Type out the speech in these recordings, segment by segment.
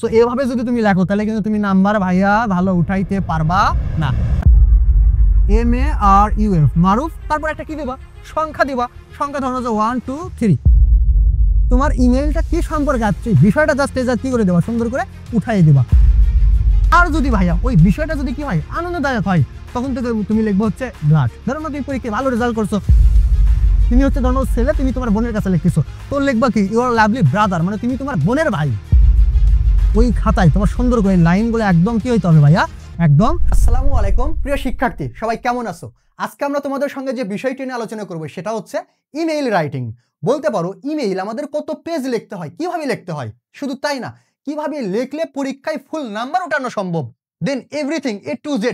So এভাবে যদি তুমি লেখো তাহলে কিন্তু তুমি নাম্বার ভাইয়া ভালো উঠাইতে পারবা না। MARUF মারুফ, তারপর একটা কি দিবা, সংখ্যা দিবা। সংখ্যা ধরো যে 1 2 3। তোমার ইমেলটা কি সম্পর্কে আছে বিষয়টা জাস্ট কি করে দেবা, সুন্দর করে উঠাই দিবা। আর যদি ভাইয়া ওই বিষয়টা যদি কি হয় আনন্দদায়ক হয়, তখন থেকে তুমি লিখবো হচ্ছে গ্লাড। ধরো না তুমি পরীক্ষায় ভালো রেজাল্ট করছো, তুমি হচ্ছে ধরো ছেলে, তুমি তোমার বোনের কাছে লিখতেছো, তোর লিখবা কি ইউর লাভলি ব্রাদার, মানে তুমি তোমার বোনের ভাই। ওই খাতায় তোমার সুন্দর করে লাইনগুলো একদম কি হইতে হবে ভাইয়া, একদম। আসসালামু আলাইকুম প্রিয় শিক্ষার্থী, সবাই কেমন আছো? আজকে আমরা তোমাদের সঙ্গে যে বিষয়টি নিয়ে আলোচনা করবো সেটা হচ্ছে ইমেইল রাইটিং। বলতে পারো ইমেইল আমাদের কত পেজ লিখতে হয়, কিভাবে লিখতে হয়, শুধু তাই না কিভাবে লিখলে পরীক্ষায় ফুল নাম্বার উঠানো সম্ভব, then everything A to Z।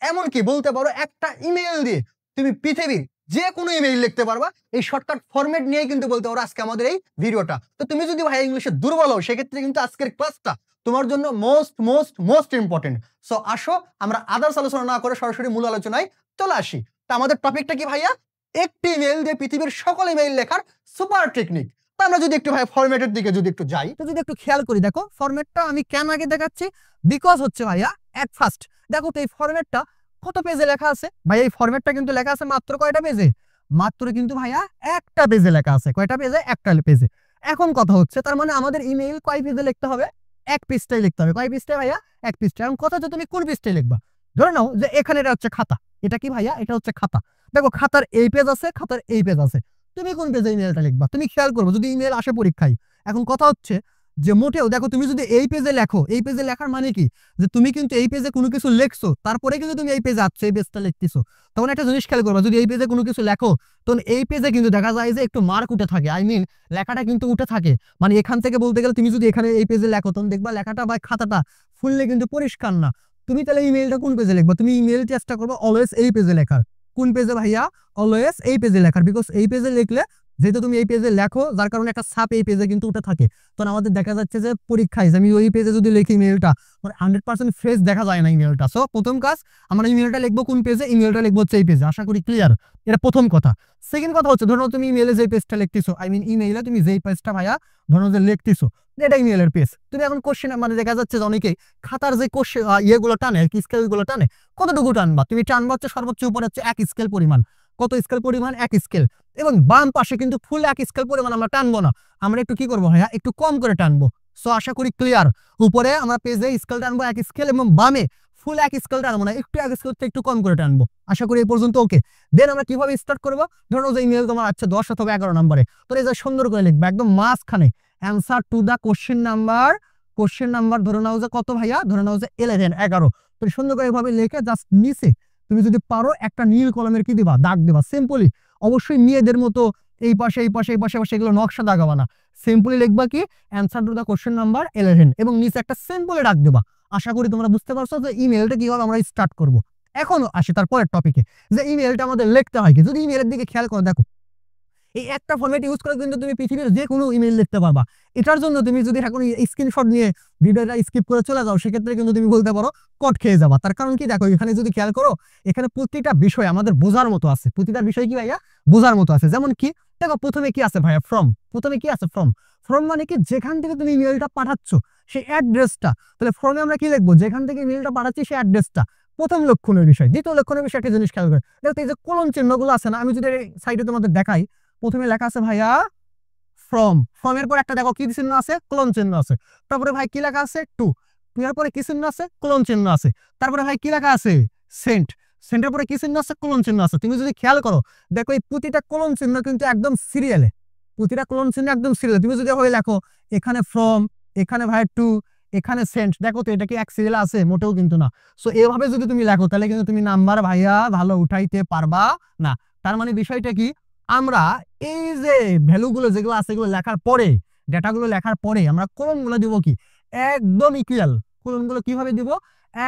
এমনকি বলতে পারো একটা ইমেইল দিয়ে তুমি পৃথিবীর যে কোনো ইমেইল লিখতে পারবা। এই শর্টকাট ফরম্যাট নিয়ে কিন্তু বলতে পারো আজকে আমাদের এই ভিডিওটা। তো তুমি যদি ভাই ইংলিশে দুর্বল হও সেক্ষেত্রে কিন্তু আজকের ক্লাসটা তোমার জন্য most most most important. So আসো আমরা আদার্স আলোচনা না করে সরাসরি মূল আলোচনায় চলে আসি। তা আমাদের টপিকটা কি ভাইয়া? একটি ইমেইল দিয়ে পৃথিবীর সকল ইমেইল লেখার সুপার টেকনিক। তা আমরা যদি একটু ভাই ফরম্যাটের দিকে যদি একটু যাই, তো যদি একটু খেয়াল করি, দেখো ফরম্যাটটা আমি কেন আগে দেখাচ্ছি, বিকজ হচ্ছে ভাইয়া এট ফার্স্ট দেখো তো এই ফরম্যাটটা কত পেজে লেখা আছে। ভাই এই ফরম্যাটটা কিন্তু লেখা আছে মাত্র কয়টা পেজে? মাত্র কিন্তু ভাইয়া একটা পেজে লেখা আছে। কয়টা পেজে? একটা পেজে। এখন কথা হচ্ছে তার মানে আমাদের ইমেইল কয় পেজে লিখতে হবে? এক পৃষ্ঠায় লিখতে হবে। কয় পৃষ্ঠায় ভাইয়া? এক পৃষ্ঠায়। এখন কথা হচ্ছে তুমি কোন পৃষ্ঠায় লিখবা। ধরে নাও যে এখানে এটা হচ্ছে খাতা, এটা কি ভাইয়া? এটা হচ্ছে খাতা। দেখো খাতার এই পেজ আছে, খাতার এই পেজ আছে, তুমি কোন পেজে ইমেলটা লিখবা? তুমি খেয়াল করবো যদি ইমেল আসে পরীক্ষায়। এখন কথা হচ্ছে যে মোটেও দেখো তুমি যদি এই পেজে লেখো, এই পেজে লেখার মানে কি যে তুমি কিন্তু এই পেজে কোনো কিছু লিখছো, তারপরে কিন্তু তুমি এই পেজে আসছো, এই পেজটা লিখতেছো। তখন একটা জিনিস খেয়াল করবা, যদি এই পেজে কোনো কিছু লেখো তখন এই পেজে কিন্তু দেখা যায় যে একটু মার্ক উঠে থাকে, আই মিন লেখাটা কিন্তু উঠে থাকে। মানে এখান থেকে বলতে গেলে তুমি যদি এখানে এই পেজে লেখো তখন দেখবা লেখাটা বা খাতাটা ফুললে কিন্তু পরিষ্কার না। তুমি তাহলে ইমেলটা কোন পেজে লিখবা? তুমি ইমেল চেষ্টা করবো অলওয়েজ এই পেজে লেখার। কোন পেজে ভাইয়া? অলওয়েজ এই পেজে লেখার। বিকজ এই পেজে লিখলে যেহেতু তুমি এই পেজে লেখো, যার কারণে একটা ছাপ এই পেজে কিন্তু উঠে থাকে। তখন আমাদের দেখা যাচ্ছে যে পরীক্ষায় আমি ওই পেজে যদি লিখি ইমেলটা, মানে 100% ফ্রেশ দেখা যায় না ইমেলটা। সো প্রথম কাজ আমরা ইমেলটা লিখবো কোন পেজে? ইমেলটা লিখবো হচ্ছে এই পেজে। আশা করি ক্লিয়ার। এটা প্রথম কথা। সেকেন্ড কথা হচ্ছে ধরো তুমি ইমেলে যে পেজটা লিখতেছো, আই মিন ইমেইলে তুমি যেই পেজটা ভাইয়া ধরো যে লিখতেছো, এটা ইমেলের পেজ। তুমি এখন কোশ্চেন মানে দেখা যাচ্ছে যে অনেকেই খাতার যে কোশ্চেন ইয়েগুলো টানে, স্কেল গুলো টানে, কতটুকু টানবা? তুমি টানবা হচ্ছে সর্বোচ্চ উপরে হচ্ছে 1 স্কেল পরিমাণ। কত স্কেল পরিমাণ? 1 স্কেল। এবং বাম পাশে কিন্তু ফুল 1 স্কেল পরিমাণ আমরা টানবো না, আমরা একটু কি করবো ভাইয়া? একটু কম করে টানবো। সো আশা করি ক্লিয়ার। উপরে আমরা পেজে স্কেল টানবো 1 স্কেল এবং বামে ফুল 1 স্কেল টানবো না, একটু 1 স্কেল একটু কম করে টানবো। আশা করি এই পর্যন্ত ওকে। দেন আমরা কিভাবে স্টার্ট করবো? ধরো যে ইমেল তোমার আছে 10 অথবা 11 নম্বরে, তো এই যে সুন্দর করে লিখবে একদম মাঝখানে answer to the question number ধরে নাও যে কত ভাইয়া? ধরে নাও যে 11 তো সুন্দর করে এভাবে লিখে জাস্ট নিচে তুমি যদি পারো একটা নীল কলমের কি দিবা? দাগ দিবা। সিম্পলি, অবশ্যই মেয়েদের মতো এই পাশে এই পাশে এই পাশে পাশে এগুলো নকশা দাগাবা না। সিম্পলি লিখবা কি answer to the question number 11 এবং নিচে একটা সিম্পলি ডাক দেবা। আশা করি তোমরা বুঝতে পারছো যে ইমেলটা কিভাবে আমরা স্টার্ট করব। এখন আসি তারপরের টপিকে, যে ইমেলটা আমাদের লিখতে হয় কি। যদি ইমেলের দিকে খেয়াল করে দেখো, এই একটা ফরম্যাট ইউজ করে কিন্তু তুমি পৃথিবীর যে কোনো ইমেল লিখতে পারবা। এটার জন্য তুমি যদি এখন স্ক্রিনশট নিয়ে ভিডিওটা স্কিপ করে চলে যাও, সেক্ষেত্রে কিন্তু তুমি বলতে পারো কট খেয়ে যাবা। তার কারণ কি দেখো, এখানে যদি খেয়াল করো এখানে প্রতিটা বিষয় আমাদের বোঝার মতো আছে। প্রতিটা বিষয় কি ভাইয়া? বোঝার মতো আছে। যেমন কি দেখো, প্রথমে কি আছে ভাইয়া? ফ্রম। প্রথমে কি আছে? ফ্রম। ফ্রম মানে কি যেখান থেকে তুমি ইমেলটা পাঠাচ্ছ সেই অ্যাড্রেসটা। তাহলে ফ্রমে আমরা কি লিখবো? যেখান থেকে ইমেলটা পাঠাচ্ছি সেই অ্যাড্রেসটা। প্রথম লক্ষণের বিষয়। দ্বিতীয় লক্ষণের বিষয় একটা জিনিস খেয়াল করে দেখো, এই যে কোলন চিহ্নগুলো আছে না, আমি যদি সাইডে তোমাদের দেখাই, প্রথমে লেখা আছে ভাইয়া ফ্রম। ফ্রমের পর একটা দেখো কি চিহ্ন আছে? কোলন চিহ্ন আছে। তারপরে ভাই কি লেখা আছে? টু। টুয়ের পরে কি চিহ্ন আছে? কোলন চিহ্ন আছে। তারপরে ভাই কি লেখা আছে? সেন্ট। সেন্টের পরে কি চিহ্ন আছে? কোলন চিহ্ন আছে। তুমি যদি খেয়াল করো দেখো এই প্রতিটা কোলন চিহ্ন কিন্তু একদম সিরিয়ালে। প্রতিটা কোলন চিহ্ন একদম সিরিয়ালে। তুমি যদি হয়ে লেখো এখানে ফ্রম, এখানে ভাই টু, এখানে সেন্ট, দেখো তো এটা কি এক সিরিয়াল আছে? মোটেও কিন্তু না। সো এভাবে যদি তুমি লেখো তাহলে কিন্তু তুমি নাম্বার ভাইয়া ভালো উঠাইতে পারবা না। তার মানে বিষয়টা কি, আমরা এই যে ভ্যালুগুলো যেগুলো আছে এগুলো লেখার পরে, ডেটাগুলো লেখার পরে আমরা কোলনগুলো দিব কি একদম ইকুয়াল। কোলনগুলো কিভাবে দিব?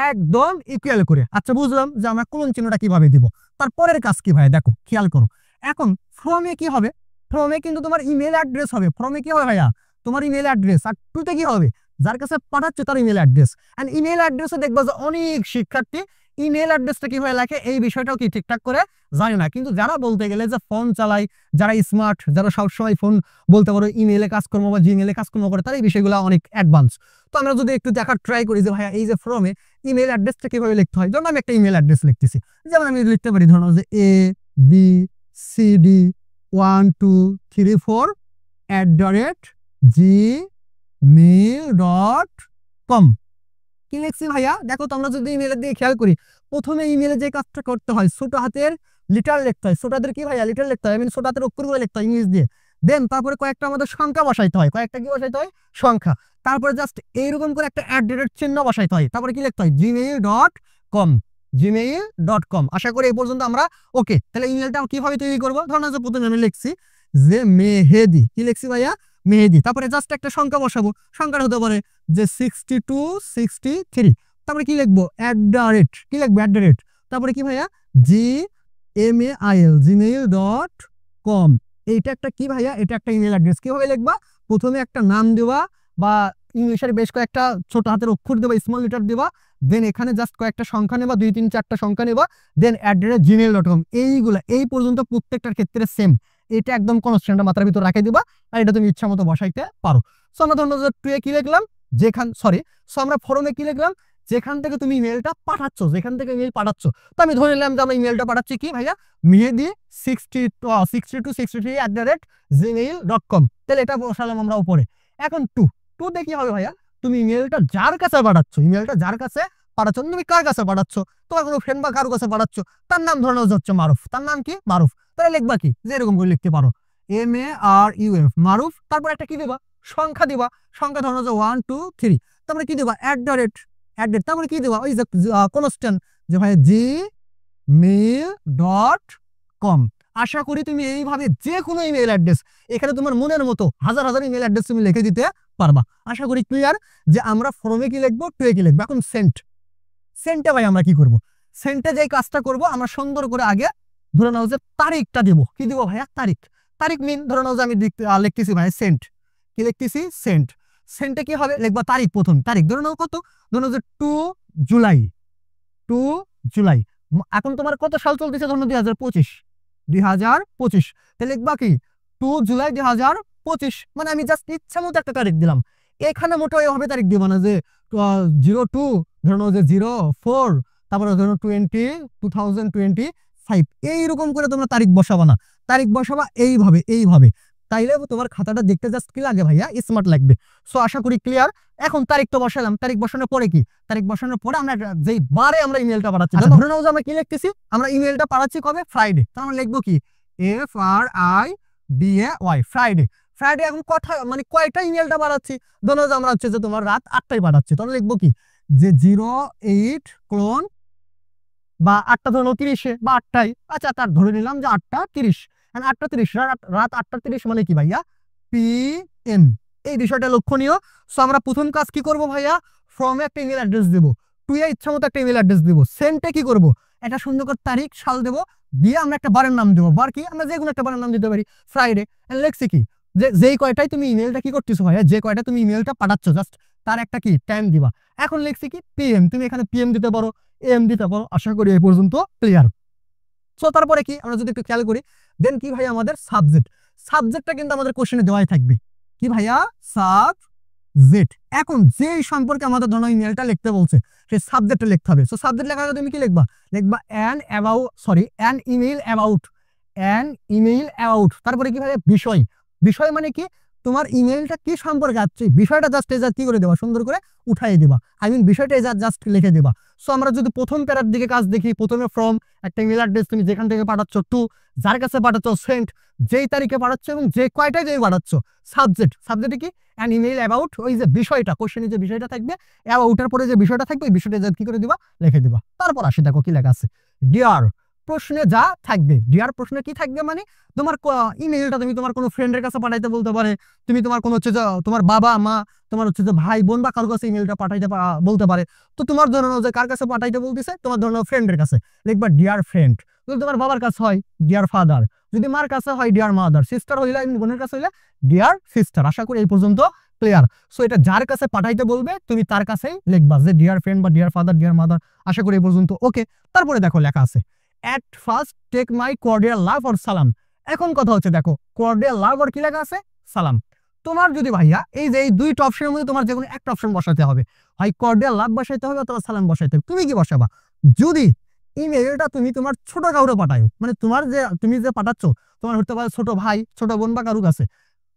একদম ইকুয়াল করে। আচ্ছা বুঝলাম যে আমরা কোলন চিহ্নটা কিভাবে দিব। তারপরের কাজ কি ভাই? দেখো খেয়াল করো, এখন ফ্রমে কি হবে? ফ্রমে কিন্তু তোমার ইমেল অ্যাড্রেস হবে। ফ্রমে কি হবে ভাইয়া? তোমার ইমেল অ্যাড্রেস। আর টুতে কি হবে? যার কাছে পাঠাচ্ছে তার ইমেল অ্যাড্রেস। এন্ড ইমেল অ্যাড্রেসে দেখবা যে অনেক শিক্ষার্থী ইমেল অ্যাড্রেসটা কিভাবে লেখে এই বিষয়টাও কি ঠিকঠাক করে জানি না, কিন্তু যারা বলতে গেলে যে ফোন চালায়, যারা স্মার্ট, যারা সবসময় ফোন বলতে পারো ইমেলে কাজকর্ম বা জিমেলে কাজকর্ম করে, তার এই বিষয়গুলো অনেক অ্যাডভান্স। তো আমরা যদি একটু দেখার ট্রাই করি যে ভাইয়া এই যে ফ্রমে ইমেল অ্যাড্রেসটা কিভাবে লিখতে হয়, ধরুন আমি একটা ইমেল অ্যাড্রেস লিখতেছি, যেমন আমি লিখতে পারি ধরুন যে abcd1234@gmail.com। কি লিখছি ভাইয়া? দেখো তোমরা যদি ইমেলের দিকে খেয়াল করি, প্রথমে ইমেলে যে কাজটা করতে হয় ছোট হাতের লিটার লিখতে হয়, ছোট হাতের কি ভাইয়া লিটার লিখতে হয়, ছোট হাতের অক্ষরগুলো লিখতে হয় ইংলিশ দিয়ে, দেন তারপরে কয়েকটা আমাদের সংখ্যা বসাইতে হয়, কয়েকটা কি বসাইতে হয় সংখ্যা, তারপরে জাস্ট এইরকম করে একটা চিহ্ন বসাইতে হয়, তারপরে কি লিখতে হয় gmail.com। আশা করি এই পর্যন্ত আমরা ওকে। তাহলে ইমেলটা কিভাবে তৈরি করবো, ধরুন যে প্রথমে আমি লিখছি যে মেহেদি, কি লিখছি ভাইয়া মেহেদি, তারপরে জাস্ট একটা সংখ্যা বসাবো, সংখ্যাটা হতে পারে যে 6263, তারপরে কি লিখবো কি লিখবো তারপরে কি ভাইয়া gmail.com। এইটা একটা কি ভাইয়া, এটা একটা ইমেল অ্যাড্রেস। কিভাবে লিখবা, প্রথমে একটা নাম দেবা বা ইংলিশের বেশ কয়েকটা ছোট হাতের অক্ষর দেবা, স্মল লেটার দেবা, দেন এখানে জাস্ট কয়েকটা সংখ্যা নেবা, 2 3 4টা সংখ্যা নেবা, দেন @gmail.com। এইগুলা এই পর্যন্ত প্রত্যেকটার ক্ষেত্রে সেম, এটা একদম কনস্ট্যান্ট মাথার ভিতর রাখে দিবা, আর এটা তুমি ইচ্ছা মতো বসাইতে পারো। সো আমরা ধরুন টুয়ে কি লিখলাম, আমরা ফরমে কি লিখলাম, যেখান থেকে তুমি ইমেলটা পাঠাচ্ছ, যেখান থেকে ইমেল পাঠাচ্ছ। তো আমি ধরে নিলাম যে আমরা ইমেলটা পাঠাচ্ছি কি ভাইয়া মেহেদি 6263@gmail.com। তাহলে এটা বসালাম আমরা উপরে। এখন টু দেখি হবে ভাইয়া, তুমি ইমেলটা যার কাছে পাঠাচ্ছ, তুমি কার কাছে পাঠাচ্ছ, তোমার কোনো ফ্রেন্ড বা কারো কাছে পাঠাচ্ছ, তার নাম ধরে হচ্ছে মারুফ, তার নাম কি মারুফ। তাহলে লিখবা কি যে এরকম করে লিখতে পারো MARUF মারুফ, তারপর একটা কি দিবা সংখ্যা দিবা, সংখ্যা ধরো যে 1 2 3, তারপরে কি দিবা তারপরে কি দিবা ওই যে কনস্ট্যান্ট যে ভাই gmail.com। আশা করি তুমি এইভাবে যে কোনো ইমেল অ্যাড্রেস, এখানে তোমার মনের মতো হাজার হাজার ইমেল অ্যাড্রেস তুমি লিখে দিতে পারবা। আশা করি ক্লিয়ার যে আমরা ফর্মে কি লিখবো, টুয়ে কি লিখবো। এখন সেন্টে ভাই আমরা কি করব, সেন্টে যে কাজটা করব, আমরা সুন্দর করে আগে ধরে নাও যে তারিখটা দেব, কি দিব ভাইয়া তারিখ মিন ধরে নাও যে আমি লিখতেছি ভাই কি লিখতেছি সেন্টে কি হবে লিখবা তারিখ, প্রথম তারিখ ধরে নাও কত, ধরে নাও যে 2 জুলাই। এখন তোমার কত সাল চলতেছে, ধরুন 2025, তাহলে লিখবা কি 2 জুলাই 2025, মানে আমি জাস্ট ইচ্ছা মতো একটা তারিখ দিলাম। এখানে মোটেও এভাবে তারিখ দিব না যে 02 ধরুন যে 04, তারপরে ধরুন 2025, এইরকম করে তোমরা তারিখ বসাবা না, তারিখ বসাবা এইভাবে, তাইলে তোমার খাতাটা দেখতে জাস্ট কি লাগে ভাইয়া স্মার্ট লাগবে। সো আশা করি ক্লিয়ার। এখন তারিখ তো বসালাম, তারিখ বসানোর পরে কি, তারিখ বসানোর পরে আমরা যেই বারে আমরা ইমেলটা পাঠাচ্ছি, ধরে নাও যে আমরা কি লিখতেছি, আমরা ইমেলটা পাঠাচ্ছি কবে, ফ্রাইডে, তাহলে আমরা লিখবো কি FRIDAY ফ্রাইডে। এখন কথা মানে কয়টা ইমেলটা পাঠাচ্ছি, ধরো যে আমরা হচ্ছে যে তোমার রাত 8টায় পাঠাচ্ছি, তাহলে লিখবো কি যে 08 ক্লোন বা 8টা ধরো 30-এ বা 8টায়, আচ্ছা তার ধরে নিলাম যে 8:30, রাত 8:30 মানে কি ভাইয়া PM। এই বিষয়টা লক্ষণীয়। সো আমরা প্রথম কাজ কি করব ভাইয়া, ফর্মে একটা ইমেল অ্যাড্রেস দেবো, টুয়ে ইচ্ছা মতো একটা ইমেল অ্যাড্রেস দেবো, সেন্টে কি করব একটা সুন্দর করে তারিখ সাল দেবো, দিয়ে আমরা একটা বারের নাম দেবো, বার কি আমরা যে কোনো একটা বারের নাম দিতে পারি ফ্রাইডে। লিখছি কি যে যেই কয়টায় তুমি ইমেলটা কি করতেছো ভাইয়া, যে কয়টা তুমি ইমেলটা পাঠাচ্ছ জাস্ট তার একটা কি টাইম দিবা। এখন লিখছি কি PM, তুমি এখানে PM দিতে পারো, AM দিতে পারো। আশা করি এই পর্যন্ত ক্লিয়ার। সো তারপরে কি আমরা যদি একটু খেয়াল করি, দেন কি ভাইয়া আমাদের সাবজেক্টটা কিন্তু আমাদের কোশ্চেনে দেওয়াই থাকবে, কি ভাইয়া সাবজেক্ট। এখন যেই সম্পর্কে আমাদের ধরো ইমেলটা লিখতে বলছে সেই সাবজেক্টটা লিখতে হবে। সো সাবজেক্ট লেখার আগে তুমি কি লিখবা অ্যান ইমেইল অ্যাবাউট, তারপরে কি ভাইয়া বিষয় মানে কি তোমার ইমেলটা কি সম্পর্কে আসছে, বিষয়টা জাস্ট কি করে দেবা, সুন্দর করে উঠাই দেবা, বিষয়টা জাস্ট লিখে দেবা। সো আমরা যদি প্রথম প্যারার দিকে কাজ দেখি, প্রথমে ফ্রম একটা ইমেল অ্যাড্রেস তুমি যেখান থেকে পাঠাচ্ছ, টু যার কাছে পাঠাচ্ছ, সেন্ট যেই তারিখে পাঠাচ্ছ এবং যে কয়টায় যেই পাঠাচ্ছ, সাবজেক্টে কি অ্যান ইমেইল অ্যাবাউট, ওই যে বিষয়টা কোশ্চেনে যে বিষয়টা থাকবে, অ্যাবাউটের পরে যে বিষয়টা থাকবে ওই বিষয়টা কি করে দিবা, লিখে দিবা। তারপর আসে দেখো কি লেখা আছে, ডিয়ার প্রশ্নে যা থাকবে, ডিয়ার প্রশ্নে কি থাকবে মানে তোমার ইমেইলটা তুমি তোমার কোনো ফ্রেন্ডের কাছে পাঠাইতে বলতে পারে, তুমি তোমার কোনো হচ্ছে যে তোমার বাবা মা, তোমার হচ্ছে যে ভাই বোন বা কারোর কাছে ইমেইলটা পাঠাইতে বলতে পারে। তো তোমার ধরো যে কার কাছে পাঠাইতে বলতেছে, তোমার ধরো ফ্রেন্ডের কাছে, লিখবা ডিয়ার ফ্রেন্ড। যদি তোমার বাবার কাছে হয় ডিয়ার ফাদার, যদি মার কাছে হয় ডিয়ার মাদার, সিস্টার হইলে বোনের কাছে হইলে ডিয়ার সিস্টার। আশা করি এই পর্যন্ত ক্লিয়ার। সো এটা যার কাছে পাঠাইতে বলবে তুমি তার কাছেই লিখবা যে ডিয়ার ফ্রেন্ড বা ডিয়ার ফাদার, ডিয়ার মাদার। আশা করি এই পর্যন্ত ওকে। তারপরে দেখো লেখা আছে at first take my cordial love or সালাম। এখন কথা হচ্ছে দেখো কর্ডিয়াল লাভ আর কি লেখা আছে সালাম। তোমার যদি ভাইয়া এই যে এই দুইটা অপশনের মধ্যে তোমার যে কোনো একটা অপশন বসাতে হবে, হয় কর্ডিয়াল লাভ বসাইতে হবে অথবা সালাম বসাইতে হবে। তুমি কি বসাবা? যদি ইমেলটা তুমি তোমার ছোট কাউরে পাঠাও, মানে তুমি যে পাঠাচ্ছ তোমার হতে পারে ছোট ভাই, ছোট বোন বা কারুক আছে,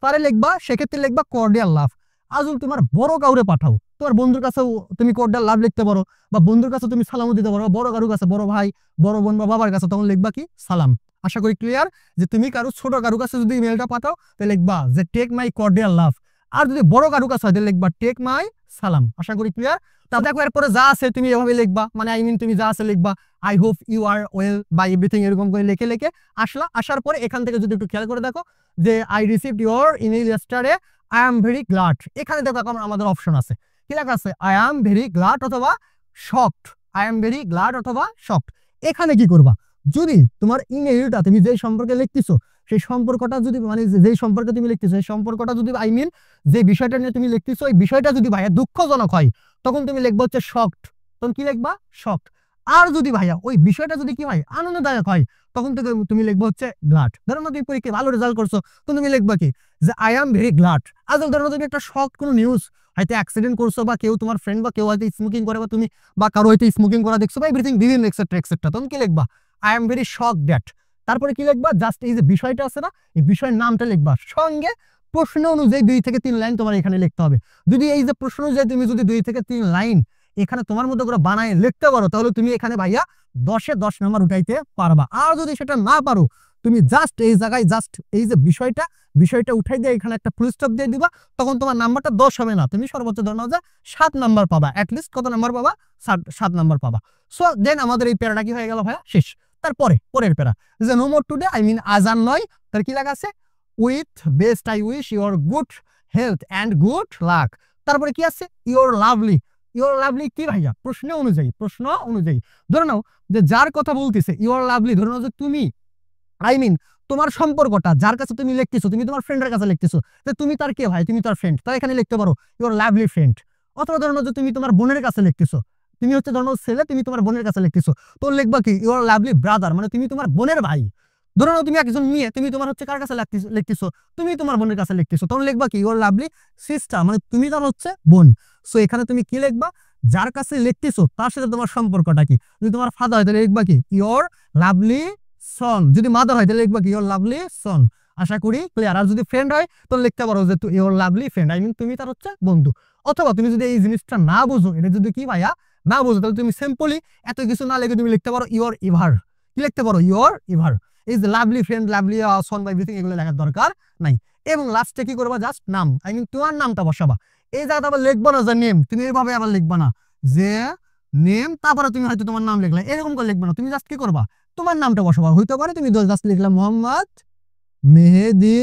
তারে লিখবা, সেক্ষেত্রে লিখবা কর্ডিয়াল লাভ। আর যদি তোমার বড় কাউরে পাঠাও, তোমার বন্ধুর কাছেও তুমি কর্ডিয়াল লাভ লিখতে পারো, বা বন্ধুর কাছে তুমি সালামও দিতে পারো, বড় কারুক আছে, বড় ভাই, বড় বোন বা বাবার কাছে, তখন লিখবা কি সালাম। আশা করি ক্লিয়ার। যে তুমি কারো ছোট কারুক কাছে যদি ইমেলটা পাঠাও তাহলে লিখবা যে টেক মাই কর্ডিয়াল লাভ, আর যদি বড় কারুক কাছে হয় তাহলে লিখবা টেক মাই সালাম। আশা করি ক্লিয়ার। তা দেখো এরপরে যা আছে তুমি এভাবে লিখবা, মানে তুমি যা আছে লিখবা I hope you are well বা এভরিথিং, এরকম করে লিখে লিখে আসার পরে এখান থেকে যদি একটু খেয়াল করে দেখো যে I received your email yesterday, I am very glad. এখানে দেখো আমাদের অপশন আছে, কি লেখা আছে আই এম ভেরি গ্লাড অথবা shocked, I am very glad অথবা শকড। এখানে কি করবা, যদি তোমার ইমেইলটা তুমি যে সম্পর্কে লিখতেছো সেই সম্পর্কটা যদি মানে যেই সম্পর্কে তুমি লিখতেছো সেই সম্পর্কটা যদি যে বিষয়টা নিয়ে তুমি লিখতেছো এই বিষয়টা যদি ভাইয়া দুঃখজনক হয় তখন তুমি লিখবা হচ্ছে শকড, তখন কি লিখবা শকড। আর যদি ভাইয়া ওই বিষয়টা যদি কি হয় আনন্দদায়ক হয় তখন থেকে তুমি লিখবা হচ্ছে গ্লাড। ধরো না তুমি পরীক্ষায় ভালো রেজাল্ট করছো তখন তুমি লিখবা কি যে আই এম ভেরি গ্লাড। আর ধরো তুমি একটা শক কোনো নিউজ, হয়তো অ্যাক্সিডেন্ট করছো বা কেউ তোমার ফ্রেন্ড বা কেউ হয়তো স্মোকিং করে বা তুমি বা কারো হয়তো স্মোকিং করা দেখছো বা এভরিথিং বিভিন্ন এক্সেট্রা এক্সেট্রা, তখন কি লিখবা I am very shock that. তারপরে কি লিখবা জাস্ট এই যে বিষয়টা আছে না এই বিষয়ের নামটা লিখবা, সঙ্গে প্রশ্ন অনুযায়ী 2 থেকে 3 লাইন তোমার এখানে লিখতে হবে। যদি এই যে প্রশ্ন অনুযায়ী তুমি যদি 2 থেকে 3 লাইন এখানে তোমার মতো করে বানায় লিখতে পারো তাহলে তুমি এখানে ভাইয়া 10-এ 10 নাম্বার উঠাইতে পারবা। আর যদি সেটা না পারো তুমি জাস্ট এই জায়গায় জাস্ট এই যে বিষয়টা উঠাই দিয়ে এখানে একটা ফুল স্টপ দিয়ে দিবা, তখন তোমার নাম্বারটা 10 হবে না, তুমি সর্বোচ্চ ধরে নাও যে 7 নাম্বার পাবা। অ্যাটলিস্ট কত নাম্বার পাবা? 7 নাম্বার পাবা। সো দেন আমাদের এই প্যারাটা কি হয়ে গেল ভাইয়া শেষ। তারপরে পরের প্যারা যে নো মোর টুডে আজ আর নয়, তার কি লেখা আছে with best I wish your good health and good luck. তারপরে কি আছে ইউর লাভলি কি ভাইয়া প্রশ্ন অনুযায়ী ধরে নাও যে যার কথা বলতেছে ইউর লাভলি, ধরে নাও যে তুমি তোমার সম্পর্কটা যার কাছে তুমি লিখতেছো, তুমি তোমার ফ্রেন্ডের কাছে লিখতেছো, তুমি তার কে ভাই, তুমি তার ফ্রেন্ড, তাই এখানে লিখতে পারো ইউর লাভলি ফ্রেন্ড। অথবা ধরে নাও যে তুমি তোমার বোনের কাছে লিখতেছো, তুমি হচ্ছে ধরো ছেলে, তুমি তোমার বোনের কাছে লিখতেছো, তো লিখবা কি ইউর লাভলি ব্রাদার, মানে তুমি তোমার বোনের ভাই। ধরে নাও তুমি একজন মেয়ে, তুমি তোমার হচ্ছে কার কাছে লিখতেছো, তুমি তোমার বোনের কাছে লিখতেছো, তখন লিখবা কি ইউর লাভলি সিস্টার, মানে তুমি তার হচ্ছে বোন। সো এখানে তুমি কি লিখবা যার কাছে লিখতেছো তার সাথে তোমার সম্পর্কটা কি। যদি তোমার ফাদার হয় তাহলে লিখবা কি ইউর লাভলি সন, যদি মাদার হয় তাহলে লিখবা কি ইউর লাভলি সন। আশা করি ক্লিয়ার। আর যদি ফ্রেন্ড হয় তাহলে লিখতে পারো যে ইউর লাভলি ফ্রেন্ড, তুমি তার হচ্ছে বন্ধু। অথবা তুমি যদি এই জিনিসটা না বুঝো, এটা যদি কি ভাইয়া না বুঝো, তাহলে তুমি সিম্পলি এত কিছু না লিখে তুমি লিখতে পারো ইউর ইভার। কি লিখতে পারো ইউর ইভার। এই যে লাভলি ফ্রেন্ড, লাভলি সন বা এভরিথিং এগুলো লেখার দরকার নাই। এবং লাস্টে কি করবা জাস্ট নাম, তোমার নামটা বসাবা। এই জায়গাটা আবার লিখবো না যে নেম, তুমি এইভাবে আবার লিখবা না যে নেম তারপরে তুমি হয়তো তোমার নাম লিখলে, এরকম করে লিখবা না। তুমি জাস্ট কি করবা তোমার নামটা বসাবা। হইতে পারে তুমি জাস্ট লিখলাম মোহাম্মদ মেহেদি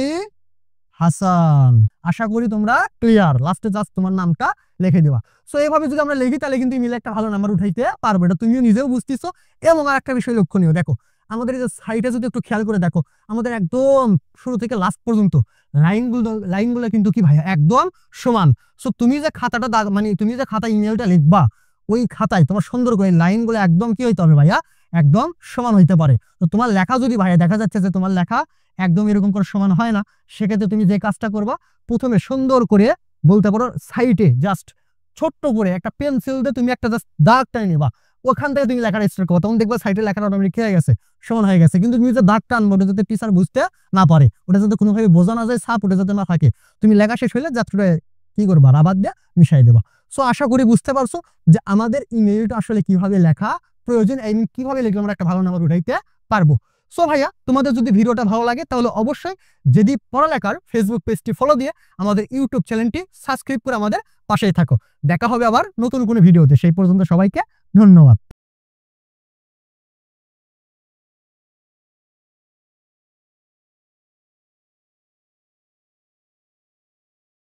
হাসান। আশা করি তোমরা ক্লিয়ার। লাস্টে জাস্ট তোমার নামটা লিখে দিবা। সো এইভাবে যদি আমরা লিখি তাহলে কিন্তু মিলে একটা ভালো নাম্বার উঠাইতে পারবো, এটা তুমিও নিজেও বুঝতেছো। এবং আর একটা বিষয় লক্ষণীয়, দেখো আমাদের এই যে সাইডে যদি একটু খেয়াল করে দেখো, আমাদের একদম শুরু থেকে লাস্ট পর্যন্ত লাইনগুলো কিন্তু কি ভাইয়া একদম সমান। সো তুমি যে খাতাটা তুমি যে খাতা ইমেলটা লিখবা ওই খাতায় তোমার সুন্দর করে লাইনগুলো একদম কি হইতে হবে ভাইয়া একদম সমান হইতে পারে। তো তোমার লেখা যদি ভাইয়া দেখা যাচ্ছে যে তোমার লেখা একদম এরকম করে সমান হয় না, সেক্ষেত্রে তুমি যে কাজটা করবা প্রথমে সুন্দর করে বলতে পারো সাইডে জাস্ট ছোট্ট করে একটা পেন্সিল দিয়ে তুমি একটা জাস্ট দাগ টান নিবা, ওখান থেকে তুমি লেখাটা স্টার্ট করো, তখন দেখবা সাইডে লেখাটা অটোমেটিক হয়ে গেছে, সমান হয়ে গেছে। কিন্তু তুমি যে দাগ টানবো ওটা যাতে টিচার বুঝতে না পারে, ওটা যাতে কোনোভাবে বোঝা না যায়, ছাপ ওটা যাতে না থাকে, তুমি লেখা শেষ হইলে জাস্ট কি করবা রাবার দিয়ে মিশাই দেবা। সো আশা করি বুঝতে পারছো যে আমাদের ইমেইলটা আসলে কিভাবে লেখা প্রয়োজন, কিভাবে লিখলে আমরা একটা ভালো নাম্বার উঠাইতে পারবো। সো ভাইয়া তোমাদের যদি ভিডিওটা ভালো লাগে তাহলে অবশ্যই যদি পড়ালেখার ফেসবুক পেজটি ফলো দিয়ে আমাদের ইউটিউব চ্যানেলটি সাবস্ক্রাইব করে আমাদের পাশেই থাকো। দেখা হবে আবার নতুন কোনো ভিডিওতে, সেই পর্যন্ত সবাইকে ধন্যবাদ।